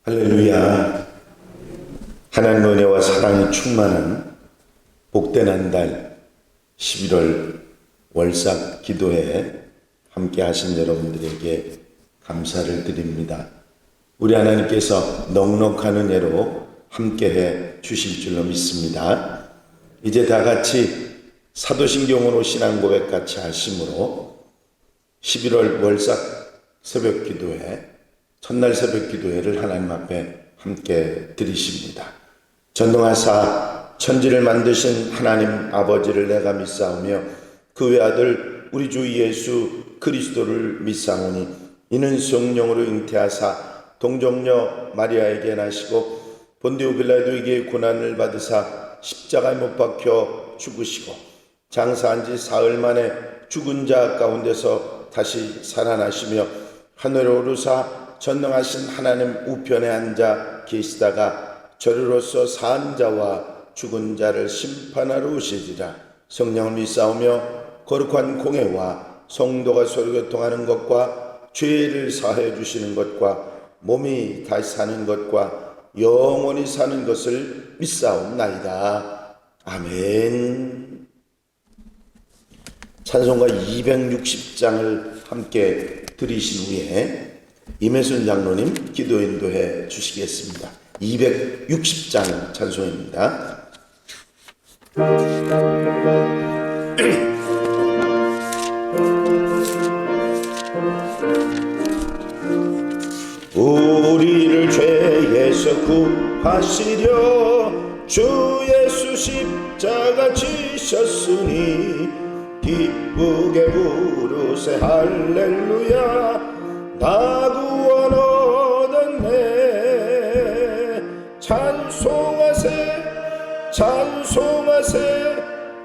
할렐루야. 하나님 은혜와 사랑이 충만한 복된 한 달 11월 월삭 기도회에 함께 하신 여러분들에게 감사를 드립니다. 우리 하나님께서 넉넉한 은혜로 함께해 주실 줄로 믿습니다. 이제 다 같이 사도신경으로 신앙고백 같이 하심으로 11월 월삭 새벽 기도회, 첫날 새벽 기도회를 하나님 앞에 함께 드리십니다. 전능하사 천지를 만드신 하나님 아버지를 내가 믿사오며 그 외아들 우리 주 예수 그리스도를 믿사오니 이는 성령으로 잉태하사 동정녀 마리아에게 나시고 본디오 빌라도에게 고난을 받으사 십자가에 못 박혀 죽으시고 장사한 지 사흘 만에 죽은 자 가운데서 다시 살아나시며 하늘로 오르사 전능하신 하나님 우편에 앉아 계시다가 저리로서 산 자와 죽은 자를 심판하러 오시리라. 성령을 믿사오며 거룩한 공회와 성도가 서로 교통하는 것과 죄를 사하여 주시는 것과 몸이 다시 사는 것과 영원히 사는 것을 믿사옵나이다. 아멘. 찬송가 260장을 함께 들으신 후에 임혜순 장로님 기도 인도해 주시겠습니다. 260장 찬송입니다. 우리를 죄에서 구하시려 주 예수 십자가 지셨으니 기쁘게 부르세 할렐루야. 나 구원 얻었네. 찬송하세 찬송하세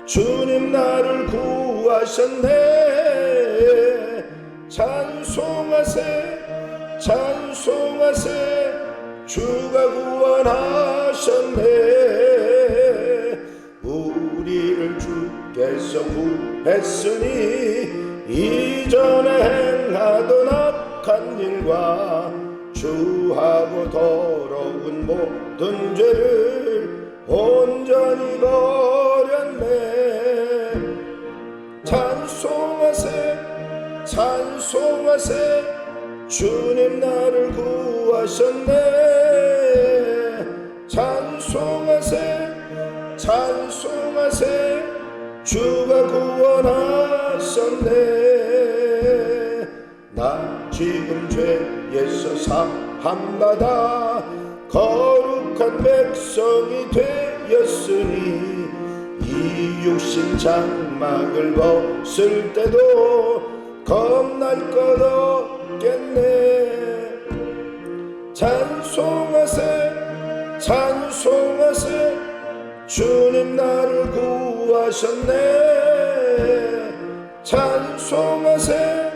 주님 나를 구하셨네. 찬송하세 찬송하세 주가 구원하셨네. 우리를 주께서 구했으니 이전에 행하던 악한 일과 주하고 더러운 모든 죄를 온전히 버렸네. 찬송하세 찬송하세 주님 나를 구하셨네. 찬송하세 찬송하세 주가 구원하셨네. 나 지금 죄에서 사함받아 거룩한 백성이 되었으니 이 육신 장막을 벗을 때도 겁날 것 없겠네. 찬송하세 찬송하세 주님 나를 구하셨네. 찬송하세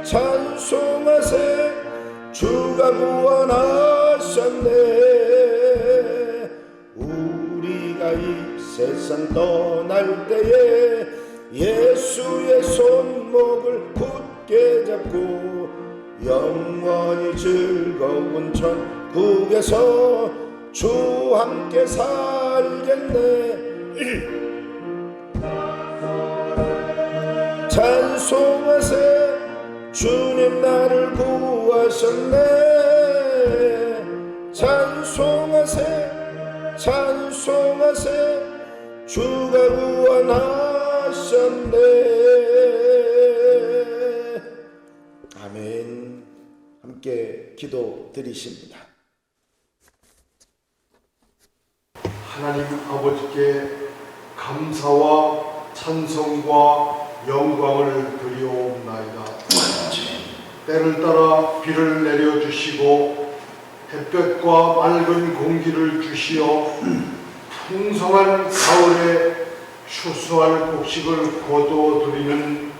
찬송하세 주가 구원하셨네. 우리가 이 세상 떠날 때에 예수의 손목을 굳게 잡고 영원히 즐거운 천국에서 주 함께 살겠네. 찬송하세 주님 나를 구하셨네. 찬송하세 찬송하세 주가 구원하셨네. 아멘. 함께 기도 드리십니다. 하나님 아버지께 감사와 찬송과 영광을 드리옵나이다. 때를 따라 비를 내려주시고 햇볕과 맑은 공기를 주시어 풍성한 가을에 추수할 곡식을 거두어드리는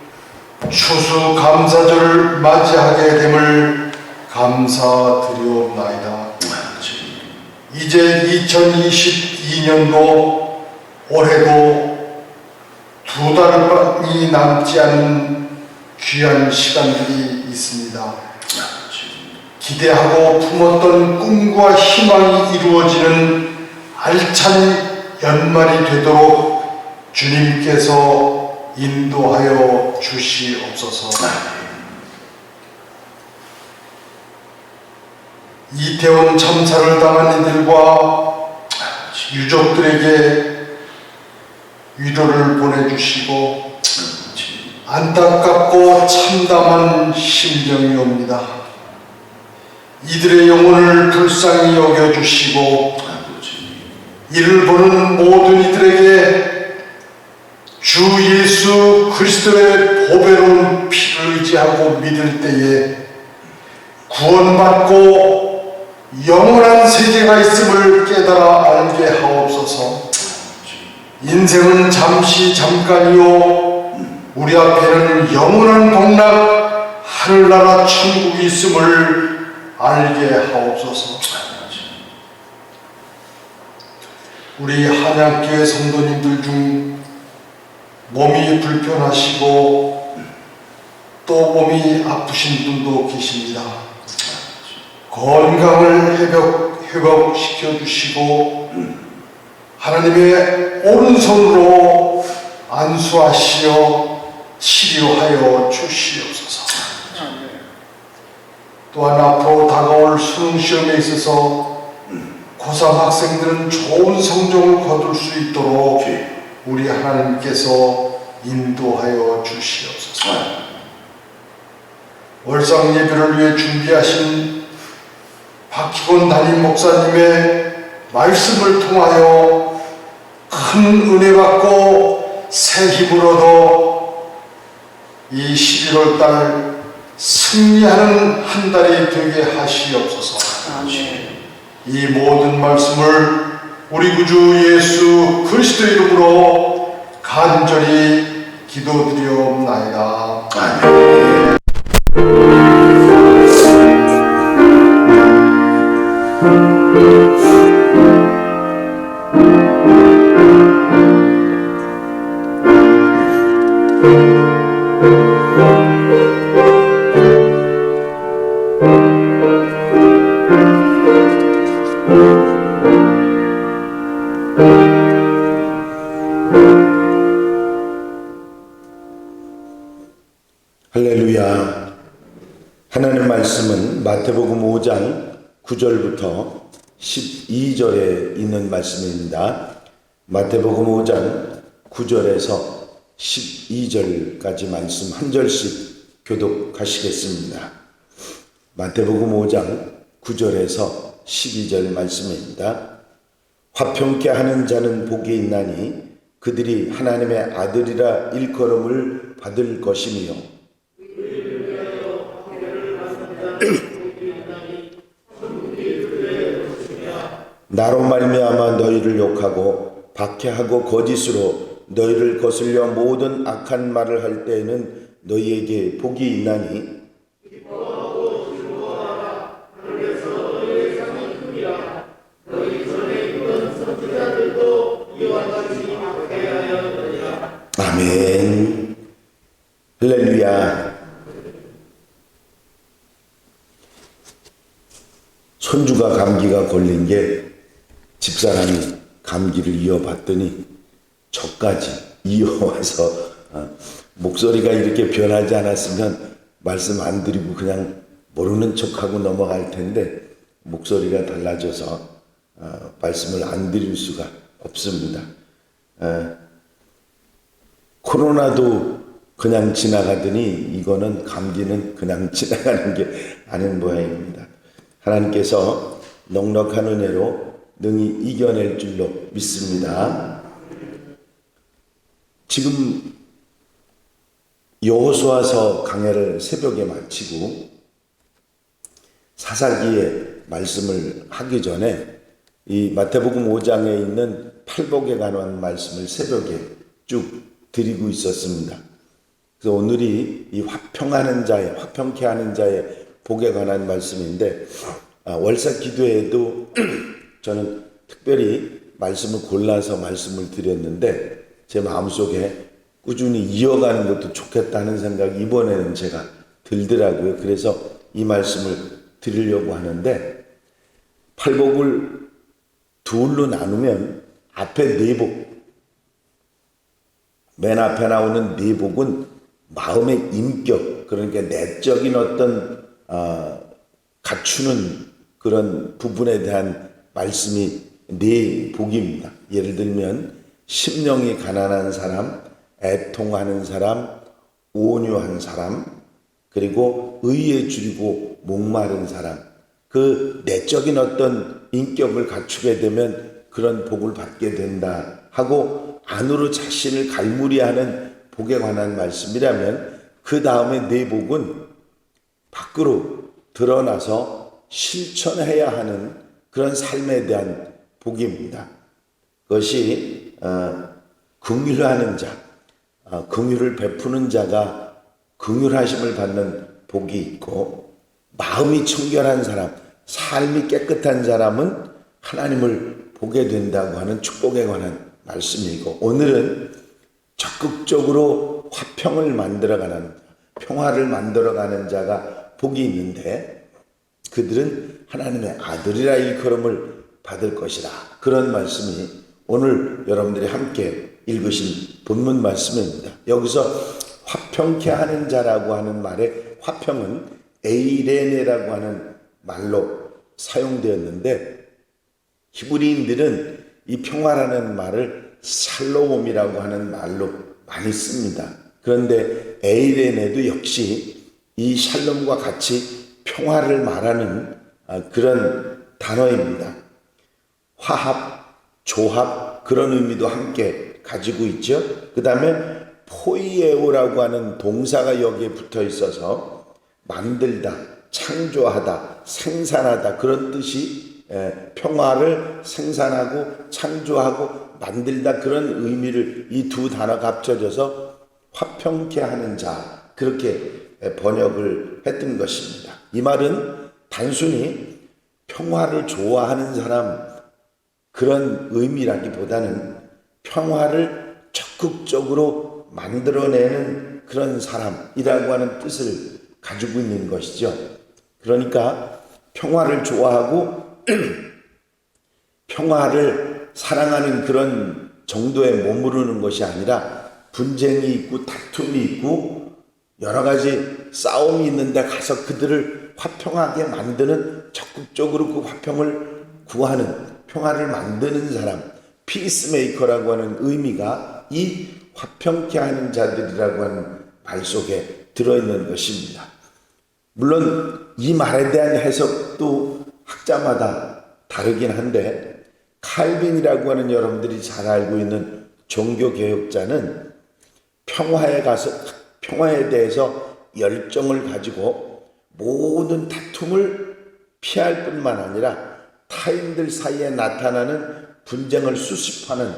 추수 감사절을 맞이하게 됨을 감사드리옵나이다. 이제 2022년도 올해도 2달이 남지 않은 귀한 시간들이 있습니다. 기대하고 품었던 꿈과 희망이 이루어지는 알찬 연말이 되도록 주님께서 인도하여 주시옵소서. 이태원 참사를 당한 이들과 유족들에게 위로를 보내주시고 안타깝고 참담한 심정이옵니다. 이들의 영혼을 불쌍히 여겨주시고 이를 보는 모든 이들에게 주 예수 그리스도의 보배로운 피를 의지하고 믿을 때에 구원받고 영원한 세계가 있음을 깨달아 알게 하옵소서. 인생은 잠시 잠깐이요 우리 앞에는 영원한 복락 하늘나라 천국이 있음을 알게 하옵소서. 우리 한양교회 성도님들 중 몸이 불편하시고 또 몸이 아프신 분도 계십니다. 건강을 회복시켜 주시고 하나님의 오른손으로 안수하시어 치료하여 주시옵소서. 또한 앞으로 다가올 수능시험에 있어서 고3 학생들은 좋은 성적을 거둘 수 있도록 우리 하나님께서 인도하여 주시옵소서. 월상 예배를 위해 준비하신 박희곤 담임 목사님의 말씀을 통하여 큰 은혜 받고 새 힘을 얻어 이 11월 달 승리하는 한 달이 되게 하시옵소서. 아멘. 이 모든 말씀을 우리 구주 예수 그리스도 이름으로 간절히 기도드리옵나이다. 아멘. 할렐루야. 하나님 말씀은 마태복음 5장 9절부터 12절에 있는 말씀입니다. 마태복음 5장 9절에서 12절까지 말씀 한 절씩 교독하시겠습니다. 마태복음 5장 9절에서 12절 말씀입니다. 화평케 하는 자는 복이 있나니 그들이 하나님의 아들이라 일컬음을 받을 것이며 나로 말미암아 너희를 욕하고 박해하고 거짓으로 너희를 거슬려 모든 악한 말을 할 때에는 너희에게 복이 있나니 아멘. 할렐루야. 손주가 감기가 걸린 게 집사람이 감기를 이어봤더니 저까지 이어와서 목소리가 이렇게 변하지 않았으면 말씀 안 드리고 그냥 모르는 척하고 넘어갈 텐데 목소리가 달라져서 말씀을 안 드릴 수가 없습니다. 코로나도 그냥 지나가더니 이거는 감기는 그냥 지나가는 게 아닌 모양입니다. 하나님께서 넉넉한 은혜로 능히 이겨낼 줄로 믿습니다. 지금 여호수아서 강해를 새벽에 마치고 사사기의 말씀을 하기 전에 이 마태복음 5장에 있는 팔복에 관한 말씀을 새벽에 쭉 드리고 있었습니다. 그래서 오늘이 이 화평케 하는 자의 복에 관한 말씀인데 월사 기도에도 저는 특별히 말씀을 골라서 말씀을 드렸는데 제 마음속에 꾸준히 이어가는 것도 좋겠다는 생각이 이번에는 제가 들더라고요. 그래서 이 말씀을 드리려고 하는데, 팔복을 둘로 나누면 앞에 네 복, 맨 앞에 나오는 네 복은 마음의 인격, 그러니까 내적인 어떤 갖추는 그런 부분에 대한 말씀이 네 복입니다. 예를 들면 심령이 가난한 사람, 애통하는 사람, 온유한 사람, 그리고 의에 줄이고 목마른 사람, 그 내적인 어떤 인격을 갖추게 되면 그런 복을 받게 된다 하고, 안으로 자신을 갈무리하는 복에 관한 말씀이라면, 그 다음에 네 복은 밖으로 드러나서 실천해야 하는 그런 삶에 대한 복입니다. 그것이 긍휼하는 자, 긍휼을 베푸는 자가 긍휼하심을 받는 복이 있고, 마음이 청결한 사람, 삶이 깨끗한 사람은 하나님을 보게 된다고 하는 축복에 관한 말씀이고, 오늘은 적극적으로 화평을 만들어가는, 평화를 만들어가는 자가 복이 있는데, 그들은 하나님의 아들이라 일컬음을 받을 것이라, 그런 말씀이 오늘 여러분들이 함께 읽으신 본문 말씀입니다. 여기서 화평케 하는 자라고 하는 말에 화평은 에이레네라고 하는 말로 사용되었는데, 히브리인들은 이 평화라는 말을 샬롬이라고 하는 말로 많이 씁니다. 그런데 에이레네도 역시 이 샬롬과 같이 평화를 말하는 그런 단어입니다. 화합, 조합, 그런 의미도 함께 가지고 있죠. 그 다음에 포이에오라고 하는 동사가 여기에 붙어 있어서 만들다, 창조하다, 생산하다, 그런 뜻이, 평화를 생산하고 창조하고 만들다, 그런 의미를 이 두 단어가 합쳐져서 화평케 하는 자, 그렇게 번역을 했던 것입니다. 이 말은 단순히 평화를 좋아하는 사람, 그런 의미라기보다는 평화를 적극적으로 만들어내는 그런 사람이라고 하는 뜻을 가지고 있는 것이죠. 그러니까 평화를 좋아하고 평화를 사랑하는 그런 정도에 머무르는 것이 아니라, 분쟁이 있고 다툼이 있고 여러 가지 싸움이 있는데 가서 그들을 화평하게 만드는, 적극적으로 그 화평을 구하는, 평화를 만드는 사람, 피스메이커라고 하는 의미가 이 화평케 하는 자들이라고 하는 말 속에 들어있는 것입니다. 물론 이 말에 대한 해석도 학자마다 다르긴 한데, 칼빈이라고 하는 여러분들이 잘 알고 있는 종교개혁자는 평화에 대해서 열정을 가지고 모든 다툼을 피할 뿐만 아니라 타인들 사이에 나타나는 분쟁을 수습하는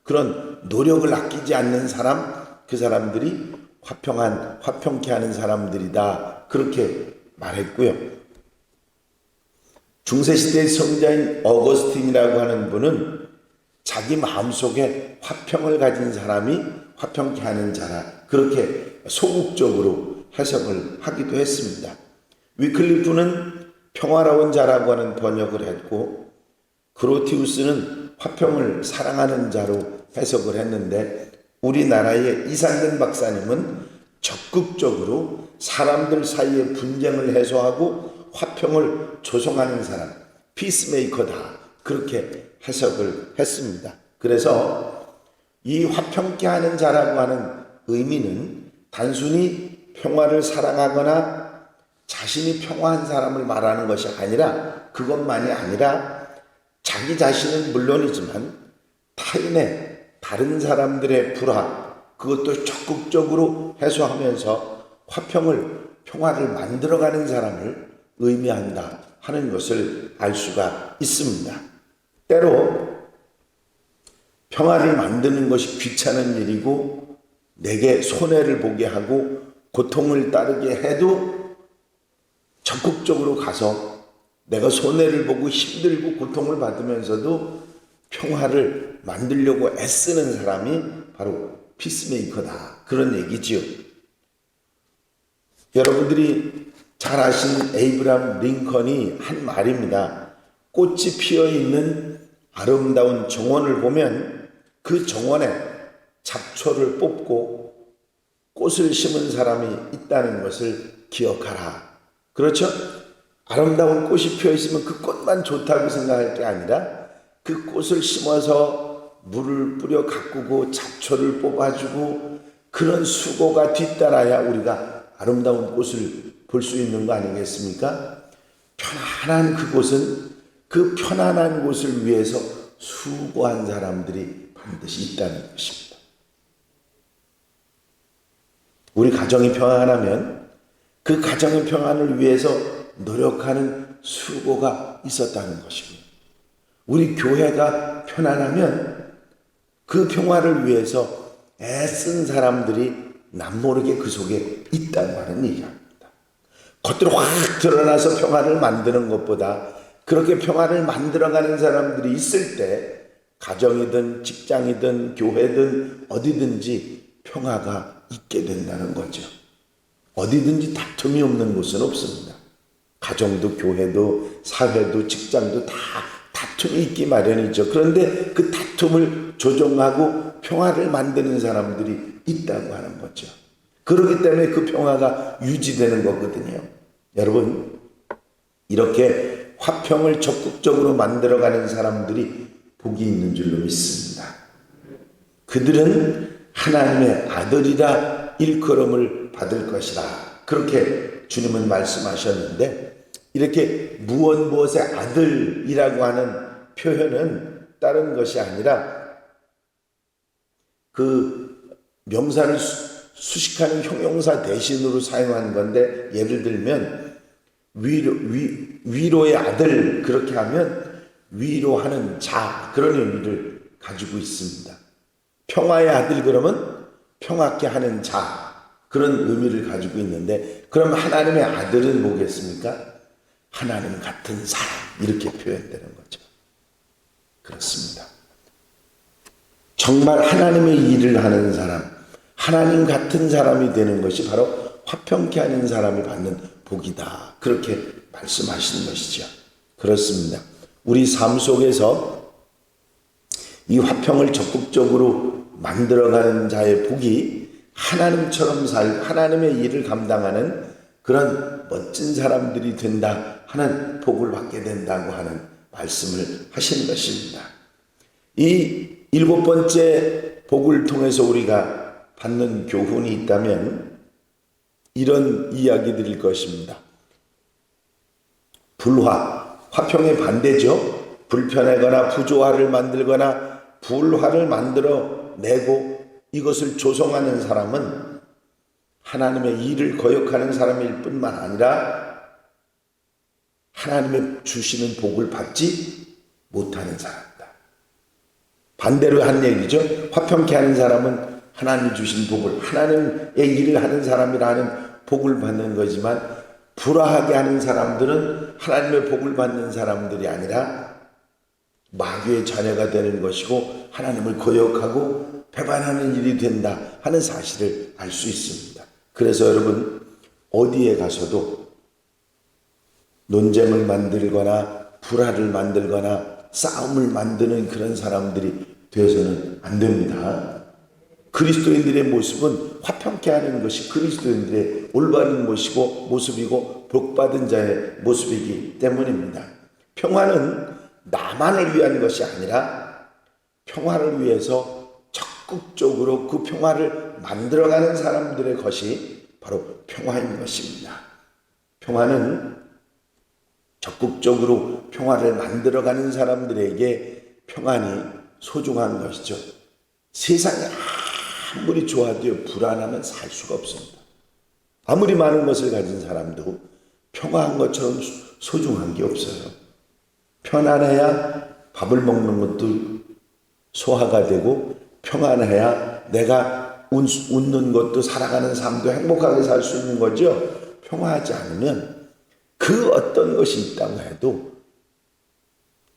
그런 노력을 아끼지 않는 사람, 그 사람들이 화평케 하는 사람들이다, 그렇게 말했고요. 중세시대의 성자인 어거스틴이라고 하는 분은 자기 마음속에 화평을 가진 사람이 화평케 하는 자라, 그렇게 소극적으로 해석을 하기도 했습니다. 위클리프는 평화로운 자라고 하는 번역을 했고, 그로티우스는 화평을 사랑하는 자로 해석을 했는데, 우리나라의 이상근 박사님은 적극적으로 사람들 사이의 분쟁을 해소하고 화평을 조성하는 사람, 피스메이커다, 그렇게 해석을 했습니다. 그래서 이 화평케 하는 자라고 하는 의미는 단순히 평화를 사랑하거나 자신이 평화한 사람을 말하는 것이 아니라, 그것만이 아니라 자기 자신은 물론이지만 타인의, 다른 사람들의 불화, 그것도 적극적으로 해소하면서 평화를 만들어가는 사람을 의미한다 하는 것을 알 수가 있습니다. 때로 평화를 만드는 것이 귀찮은 일이고 내게 손해를 보게 하고 고통을 따르게 해도 적극적으로 가서 내가 손해를 보고 힘들고 고통을 받으면서도 평화를 만들려고 애쓰는 사람이 바로 피스메이커다, 그런 얘기지요. 여러분들이 잘 아신 에이브람 링컨이 한 말입니다. 꽃이 피어있는 아름다운 정원을 보면 그 정원에 잡초를 뽑고 꽃을 심은 사람이 있다는 것을 기억하라. 그렇죠? 아름다운 꽃이 피어있으면 그 꽃만 좋다고 생각할 게 아니라 그 꽃을 심어서 물을 뿌려 가꾸고 잡초를 뽑아주고 그런 수고가 뒤따라야 우리가 아름다운 꽃을 볼 수 있는 거 아니겠습니까? 편안한 그곳은 그 편안한 곳을 위해서 수고한 사람들이 반드시 있다는 것입니다. 우리 가정이 평안하면 그 가정의 평안을 위해서 노력하는 수고가 있었다는 것입니다. 우리 교회가 편안하면 그 평화를 위해서 애쓴 사람들이 남모르게 그 속에 있다고 하는 얘기입니다. 겉으로 확 드러나서 평화를 만드는 것보다 그렇게 평화를 만들어가는 사람들이 있을 때 가정이든 직장이든 교회든 어디든지 평화가 있게 된다는 거죠. 어디든지 다툼이 없는 곳은 없습니다. 가정도 교회도 사회도 직장도 다 다툼이 있기 마련이죠. 그런데 그 다툼을 조정하고 평화를 만드는 사람들이 있다고 하는 거죠. 그렇기 때문에 그 평화가 유지되는 거거든요. 여러분, 이렇게 화평을 적극적으로 만들어가는 사람들이 복이 있는 줄로 믿습니다. 그들은 하나님의 아들이라 일컬음을 받을 것이라. 그렇게 주님은 말씀하셨는데, 이렇게 무엇의 아들이라고 하는 표현은 다른 것이 아니라 그 명사를 수식하는 형용사 대신으로 사용한 건데, 예를 들면 위로의 아들, 그렇게 하면 위로하는 자, 그런 의미를 가지고 있습니다. 평화의 아들 그러면 평화케 하는 자, 그런 의미를 가지고 있는데, 그럼 하나님의 아들은 뭐겠습니까? 하나님 같은 사람, 이렇게 표현되는 거죠. 그렇습니다. 정말 하나님의 일을 하는 사람, 하나님 같은 사람이 되는 것이 바로 화평케 하는 사람이 받는 복이다. 그렇게 말씀하시는 것이죠. 그렇습니다. 우리 삶 속에서 이 화평을 적극적으로 만들어가는 자의 복이 하나님처럼 살고 하나님의 일을 감당하는 그런 멋진 사람들이 된다 하는 복을 받게 된다고 하는 말씀을 하시는 것입니다. 이 7번째 복을 통해서 우리가 받는 교훈이 있다면 이런 이야기들일 것입니다. 불화, 화평의 반대죠. 불편하거나 부조화를 만들거나 불화를 만들어내고 이것을 조성하는 사람은 하나님의 일을 거역하는 사람일 뿐만 아니라 하나님의 주시는 복을 받지 못하는 사람이다. 반대로 한 얘기죠. 화평케 하는 사람은 하나님이 주신 복을, 하나님의 일을 하는 사람이라는 복을 받는 거지만, 불화하게 하는 사람들은 하나님의 복을 받는 사람들이 아니라 마귀의 자녀가 되는 것이고 하나님을 거역하고 배반하는 일이 된다 하는 사실을 알 수 있습니다. 그래서 여러분, 어디에 가서도 논쟁을 만들거나 불화를 만들거나 싸움을 만드는 그런 사람들이 되어서는 안 됩니다. 그리스도인들의 모습은 화평케 하는 것이 그리스도인들의 올바른 모습이고 복받은 자의 모습이기 때문입니다. 평화는 나만을 위한 것이 아니라 평화를 위해서 적극적으로 그 평화를 만들어가는 사람들의 것이 바로 평화인 것입니다. 평화는 적극적으로 평화를 만들어가는 사람들에게 평안이 소중한 것이죠. 세상이 아무리 좋아도 불안하면 살 수가 없습니다. 아무리 많은 것을 가진 사람도 평화한 것처럼 소중한 게 없어요. 편안해야 밥을 먹는 것도 소화가 되고, 평안해야 내가 웃는 것도 살아가는 삶도 행복하게 살 수 있는 거죠. 평화하지 않으면 그 어떤 것이 있다고 해도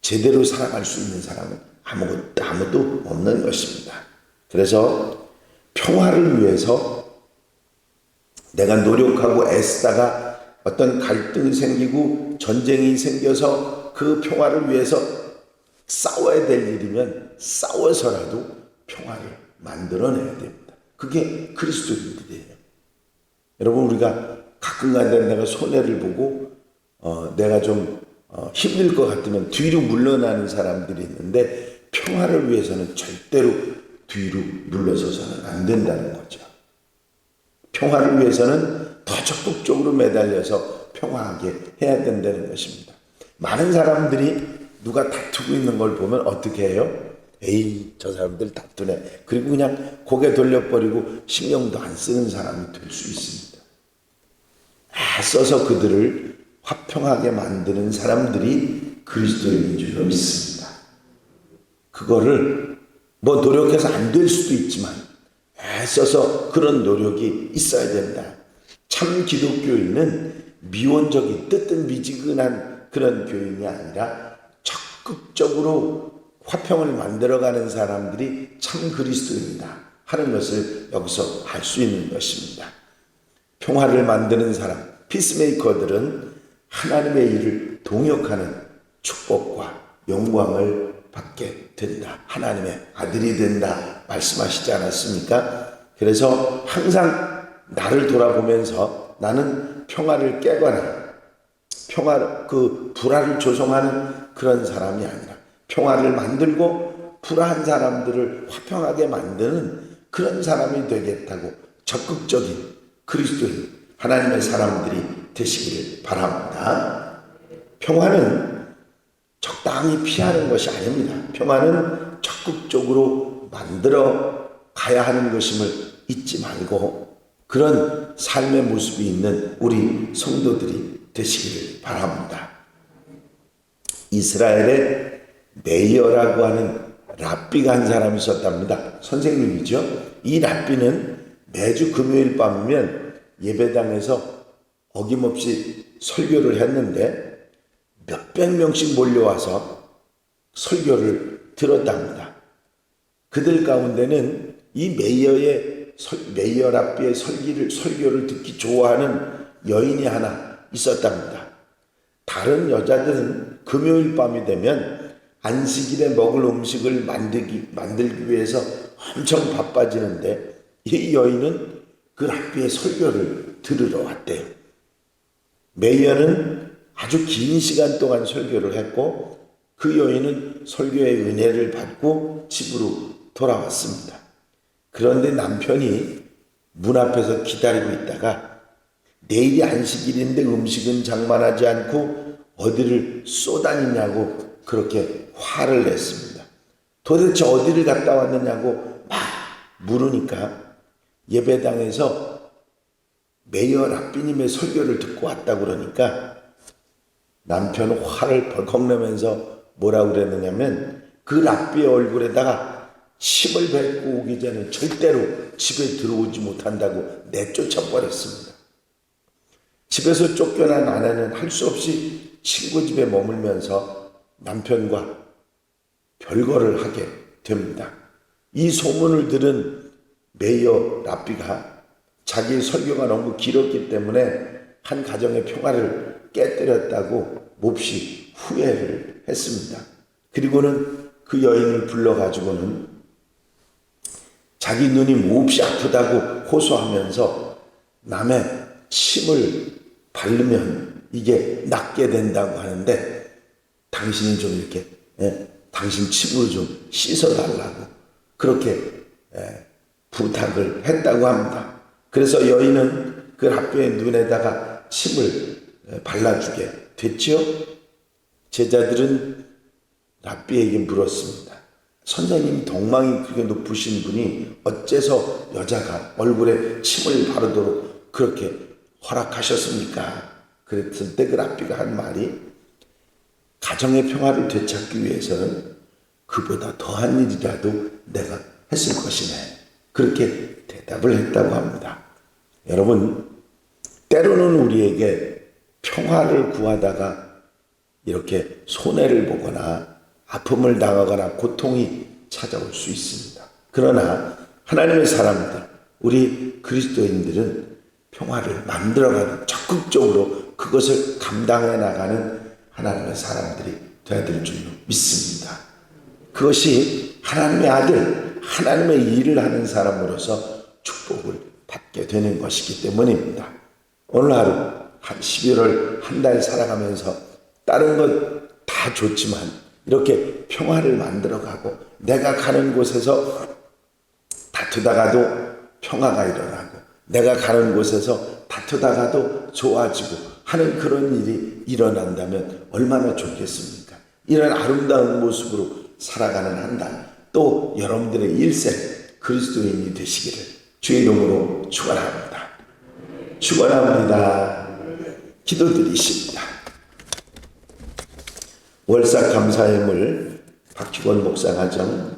제대로 살아갈 수 있는 사람은 아무도 없는 것입니다. 그래서 평화를 위해서 내가 노력하고 애쓰다가 어떤 갈등이 생기고 전쟁이 생겨서 그 평화를 위해서 싸워야 될 일이면 싸워서라도 평화를 만들어내야 됩니다. 그게 그리스도인들이에요. 여러분, 우리가 가끔가다 내가 손해를 보고 내가 좀 힘들 것 같으면 뒤로 물러나는 사람들이 있는데, 평화를 위해서는 절대로 뒤로 물러서서는 안 된다는 거죠. 평화를 위해서는 더 적극적으로 매달려서 평화하게 해야 된다는 것입니다. 많은 사람들이 누가 다투고 있는 걸 보면 어떻게 해요? 에이, 저 사람들 다투네. 그리고 그냥 고개 돌려버리고 신경도 안 쓰는 사람이 될 수 있습니다. 애써서 그들을 화평하게 만드는 사람들이 그리스도인인 줄 믿습니다. 그거를 뭐 노력해서 안 될 수도 있지만 애써서 그런 노력이 있어야 된다. 참 기독교인은 미온적인 뜨뜻미지근한 그런 교인이 아니라 적극적으로 화평을 만들어가는 사람들이 참 그리스도인이다 하는 것을 여기서 알 수 있는 것입니다. 평화를 만드는 사람, 피스메이커들은 하나님의 일을 동역하는 축복과 영광을 받게 된다. 하나님의 아들이 된다 말씀하시지 않았습니까? 그래서 항상 나를 돌아보면서 나는 평화를 깨거나 불화를 조성하는 그런 사람이 아니라 평화를 만들고 불화한 사람들을 화평하게 만드는 그런 사람이 되겠다고 적극적인 그리스도인 하나님의 사람들이 되시기를 바랍니다. 평화는 적당히 피하는 것이 아닙니다. 평화는 적극적으로 만들어 가야 하는 것임을 잊지 말고 그런 삶의 모습이 있는 우리 성도들이 되시기를 바랍니다. 이스라엘에 메이어라고 하는 랍비가 한 사람이 있었답니다. 선생님이죠. 이 랍비는 매주 금요일 밤이면 예배당에서 어김없이 설교를 했는데 몇백 명씩 몰려와서 설교를 들었답니다. 그들 가운데는 이 메이어 랍비의 설교를 듣기 좋아하는 여인이 하나 있었답니다. 다른 여자들은 금요일 밤이 되면 안식일에 먹을 음식을 만들기 위해서 엄청 바빠지는데 이 여인은 그 랍비의 설교를 들으러 왔대요. 메이어는 아주 긴 시간 동안 설교를 했고 그 여인은 설교의 은혜를 받고 집으로 돌아왔습니다. 그런데 남편이 문 앞에서 기다리고 있다가 내일이 안식일인데 음식은 장만하지 않고 어디를 쏘다니냐고 그렇게 화를 냈습니다. 도대체 어디를 갔다 왔느냐고 막 물으니까 예배당에서 메이어 랍비님의 설교를 듣고 왔다 그러니까 남편은 화를 벌컥 내면서 뭐라고 그랬느냐면 그 랍비의 얼굴에다가 침을 뱉고 오기 전에 절대로 집에 들어오지 못한다고 내쫓아 버렸습니다. 집에서 쫓겨난 아내는 할 수 없이 친구 집에 머물면서 남편과 별거를 하게 됩니다. 이 소문을 들은 메이어 랍비가 자기 설교가 너무 길었기 때문에 한 가정의 평화를 깨뜨렸다고 몹시 후회를 했습니다. 그리고는 그 여인을 불러가지고는 자기 눈이 몹시 아프다고 호소하면서 남의 침을 바르면 이게 낫게 된다고 하는데 당신이 좀 이렇게 당신 침으로 좀 씻어달라고 그렇게 부탁을 했다고 합니다. 그래서 여인은 그 랍비의 눈에다가 침을 발라주게 됐죠. 제자들은 랍비에게 물었습니다. 선생님 덕망이 그렇게 높으신 분이 어째서 여자가 얼굴에 침을 바르도록 그렇게 허락하셨습니까? 그랬을 때 그 랍비가 한 말이 가정의 평화를 되찾기 위해서는 그보다 더한 일이라도 내가 했을 것이네. 그렇게 대답을 했다고 합니다. 여러분, 때로는 우리에게 평화를 구하다가 이렇게 손해를 보거나 아픔을 당하거나 고통이 찾아올 수 있습니다. 그러나 하나님의 사람들, 우리 그리스도인들은 평화를 만들어가는 적극적으로 그것을 감당해 나가는 하나님의 사람들이 되어야 될 줄로 믿습니다. 그것이 하나님의 아들, 하나님의 일을 하는 사람으로서 축복을 받게 되는 것이기 때문입니다. 오늘 하루 한 11월 한 달 살아가면서 다른 것 다 좋지만 이렇게 평화를 만들어가고 내가 가는 곳에서 다투다가도 평화가 일어나고 내가 가는 곳에서 다투다가도 좋아지고 하는 그런 일이 일어난다면 얼마나 좋겠습니까? 이런 아름다운 모습으로 살아가는 한 달, 또 여러분들의 일생 그리스도인이 되시기를 주의 이름으로 축원합니다. 축원합니다. 기도드리십니다. 월삭 감사예물 박규권 목사가정,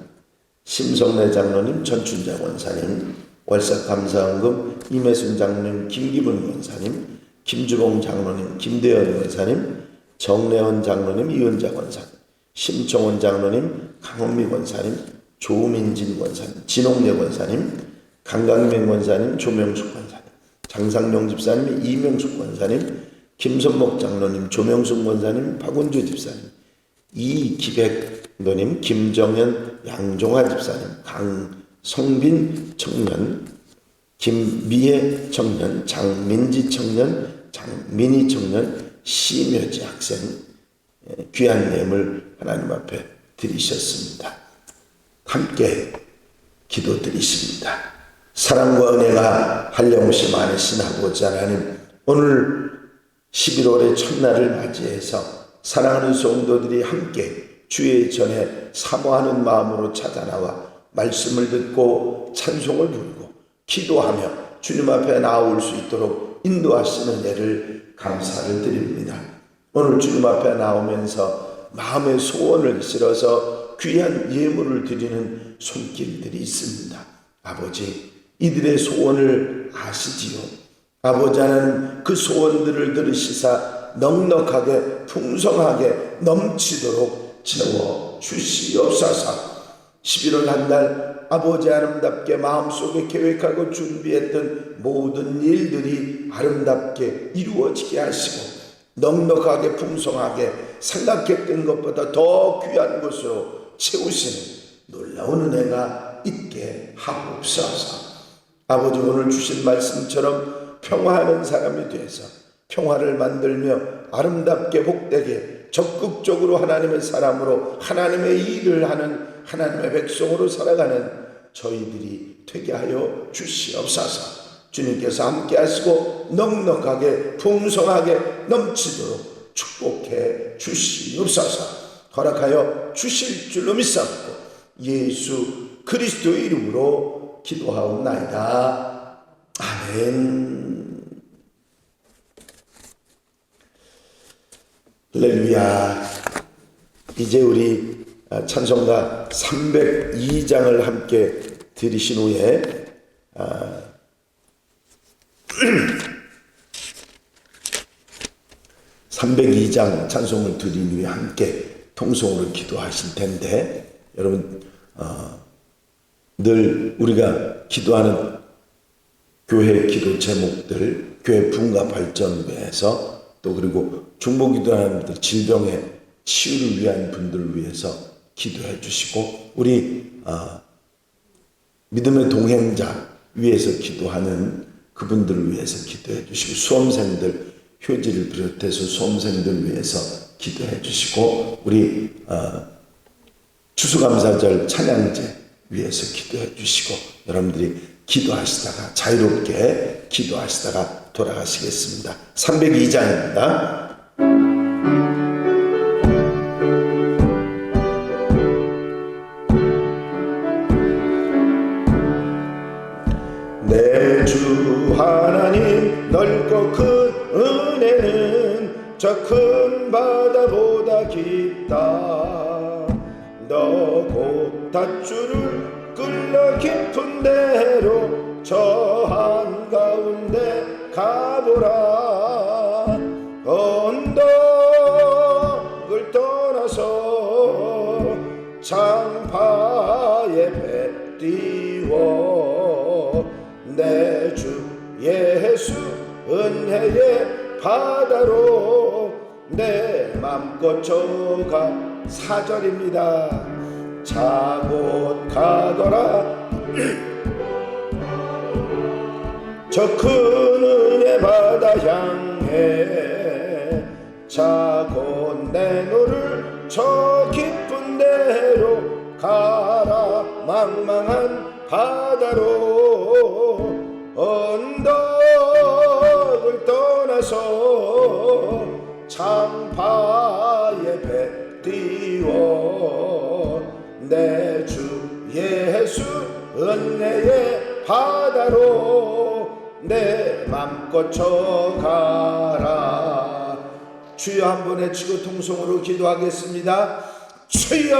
심성래 장로님, 전춘자 권사님, 월삭 감사헌금 임혜순 장로님, 김기분 권사님, 김주봉 장로님, 김대현 권사님, 정래원 장로님, 이은자 권사님, 심청원 장로님, 강원미 권사님, 조민진 권사님, 진홍래 권사님, 강강명 권사님, 조명숙 권사님, 장상명 집사님, 이명숙 권사님, 김선목 장로님, 조명숙 권사님, 박운주 집사님, 이기백노님, 김정현, 양종화 집사님, 강성빈 청년, 김미애 청년, 장민지 청년, 장민희 청년, 심여지 학생, 귀한 예물 하나님 앞에 드리셨습니다. 함께 기도드리십니다. 사랑과 은혜가 한량없이 많으신 아버지 하나님, 오늘 11월의 첫날을 맞이해서 사랑하는 성도들이 함께 주의 전에 사모하는 마음으로 찾아나와 말씀을 듣고 찬송을 부르고 기도하며 주님 앞에 나올 수 있도록 인도하시는 애를 감사를 드립니다. 오늘 주님 앞에 나오면서 마음의 소원을 실어서 귀한 예물을 드리는 손길들이 있습니다. 아버지, 이들의 소원을 아시지요. 아버지 하나님, 그 소원들을 들으시사 넉넉하게 풍성하게 넘치도록 채워 주시옵소서. 11월 한 달 아버지 아름답게 마음속에 계획하고 준비했던 모든 일들이 아름답게 이루어지게 하시고 넉넉하게 풍성하게 생각했던 것보다 더 귀한 것으로 채우시는 놀라운 은혜가 있게 하옵소서. 아버지, 오늘 주신 말씀처럼 평화하는 사람이 되어서 평화를 만들며 아름답게 복되게 적극적으로 하나님의 사람으로 하나님의 일을 하는 하나님의 백성으로 살아가는 저희들이 되게 하여 주시옵소서. 주님께서 함께 하시고 넉넉하게 풍성하게 넘치도록 축복해 주시옵소서. 허락하여 주실 줄로 믿사옵고 예수 그리스도의 이름으로 기도하옵나이다. 아멘. 할렐루야. 이제 우리 찬송가 302장을 함께 들으신 후에 302장 찬송을 드린 후에 함께 통성으로 기도하실 텐데, 여러분 늘 우리가 기도하는 교회 기도 제목들, 교회 분과 발전에서 또 그리고 중보기도하는 분들, 질병의 치유를 위한 분들을 위해서 기도해 주시고, 우리 믿음의 동행자 위해서 기도하는 그분들을 위해서 기도해 주시고, 수험생들 휴지를 비롯해서 수험생들 위해서 기도해 주시고, 우리 추수감사절 찬양제 위해서 기도해 주시고, 여러분들이 기도하시다가 자유롭게 기도하시다가 돌아가시겠습니다. 302장입니다. 내 주 하나님, 넓고 큰 은혜는 저 큰 바다보다 깊다. 너 곧 닷줄을 끌러 깊은 데로 저 한가운데 가보라. 언덕을 떠나서 장파에 배 띄워 내 주 예수 은혜의 바다로 내 맘 꽂혀가. 4절입니다. 자 곧 가거라 저 큰 은혜 바다 향해. 자 곧 내 너를 저 깊은 데로 가라. 망망한 바다로 언덕을 떠나서 창파에 배 띄워 내 주 예수 은혜의 바다로 내 맘 꽂혀 가라. 주여 한번 외치고 통성으로 기도하겠습니다. 주여